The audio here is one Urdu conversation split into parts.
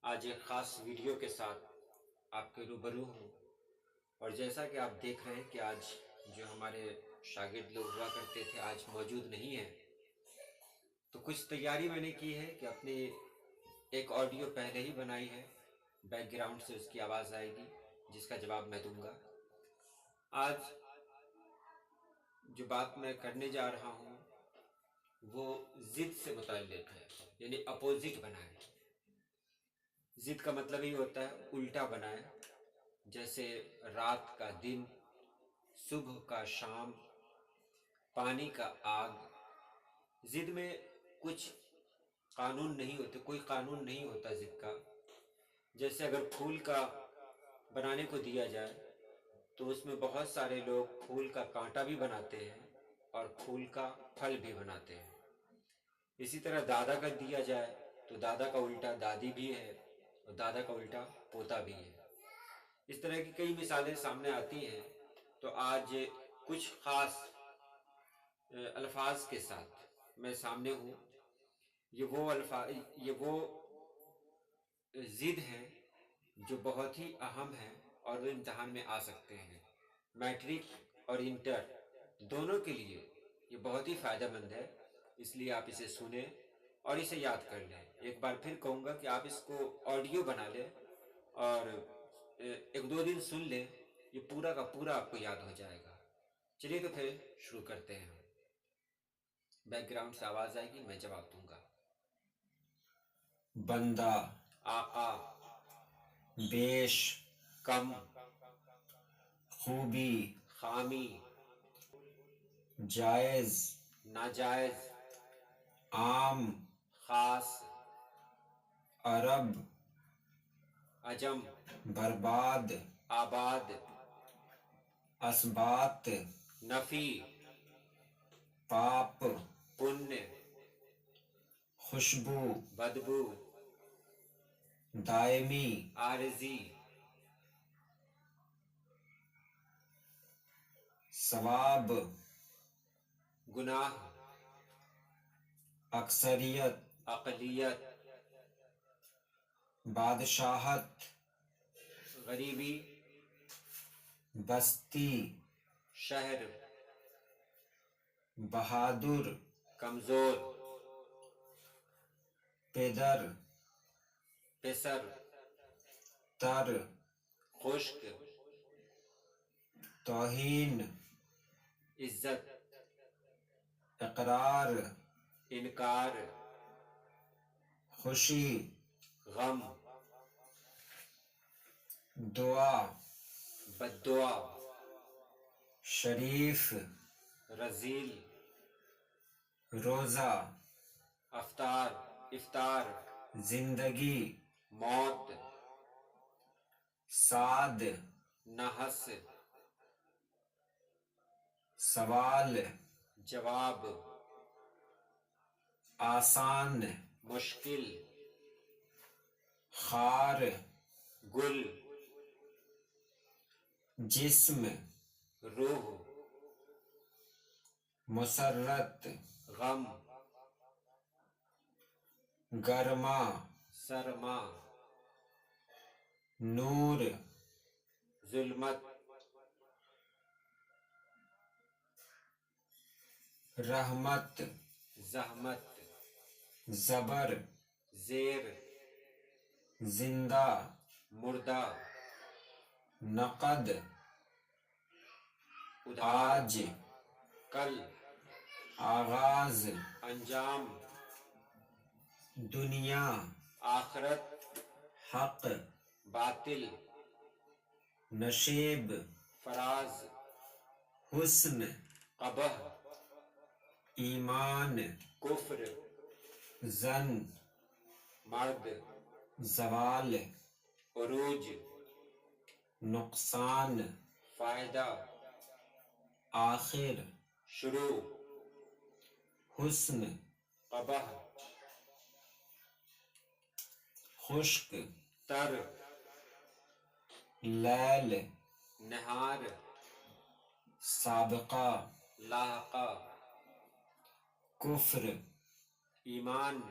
آج ایک خاص ویڈیو کے ساتھ آپ کے روبرو ہوں، اور جیسا کہ آپ دیکھ رہے ہیں کہ آج جو ہمارے شاگرد لوگ ہوا کرتے تھے آج موجود نہیں ہیں، تو کچھ تیاری میں نے کی ہے کہ اپنی ایک آڈیو پہلے ہی بنائی ہے، بیک گراؤنڈ سے اس کی آواز آئے گی جس کا جواب میں دوں گا۔ آج جو بات میں کرنے جا رہا ہوں وہ ضد سے متعلق ہے، یعنی اپوزٹ بنائیں۔ ضد کا مطلب ہی ہوتا ہے الٹا بنائیں، جیسے رات کا دن، صبح کا شام، پانی کا آگ۔ ضد میں کچھ قانون نہیں ہوتے، کوئی قانون نہیں ہوتا ضد کا۔ جیسے اگر پھول کا بنانے کو دیا جائے تو اس میں بہت سارے لوگ پھول کا کانٹا بھی بناتے ہیں اور پھول کا پھل بھی بناتے ہیں۔ اسی طرح دادا کا دیا جائے تو دادا کا الٹا دادی بھی ہے اور دادا کا الٹا پوتا بھی ہے۔ اس طرح کی کئی مثالیں سامنے آتی ہیں، تو آج کچھ خاص الفاظ کے ساتھ میں سامنے ہوں۔ یہ وہ ضد ہیں جو بہت ہی اہم ہیں اور وہ امتحان میں آ سکتے ہیں۔ میٹرک اور انٹر دونوں کے لیے یہ بہت ہی فائدہ مند ہے، اس لیے آپ اسے سنیں اور اسے یاد کر لیں۔ ایک بار پھر کہوں گا کہ آپ اس کو آڈیو بنا لیں اور ایک دو دن سن لیں، یہ پورا کا پورا آپ کو یاد ہو جائے گا۔ چلیے تو پھر شروع کرتے ہیں۔ بیک گراؤنڈ سے آواز آئے گی، میں جواب دوں گا۔ بندہ، آقا، بیش، کم، خوبی، خامی، جائز، ناجائز، عام، خاص، عرب، عجم، برباد، آباد، اسبات، نفی، پاپ، پنیہ، خوشبو، بدبو، دائمی، عارضی، ثواب، گناہ، اکثریت، اقلیت، بادشاہت، غریبی، بستی، شہر، بہادر، کمزور، پدر، پسر، تر، خشک، توہین، عزت، اقرار، انکار، خوشی، غم، دعا، بد دعا، شریف، رذیل، روزہ، افطار، زندگی، موت، سعد، نحس، سوال، جواب، آسان، مشکل، خار، گل، جسم، روح، مسرت، غم، گرما، سرما، نور، ظلمت، رحمت، زحمت، زبر، زیر، زندہ، مردہ، نقد، آج، کل، آغاز، انجام، دنیا، آخرت، حق، باطل، نشیب، فراز، حسن، قبح، ایمان، کفر، زن، مرد، زوال، عروج، نقصان، فائدہ، آخر، شروع، حسن، قبح، خشک، تر، لیل، نہار، سابقہ، لاحقہ، کفر، ایمان،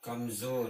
کمزور،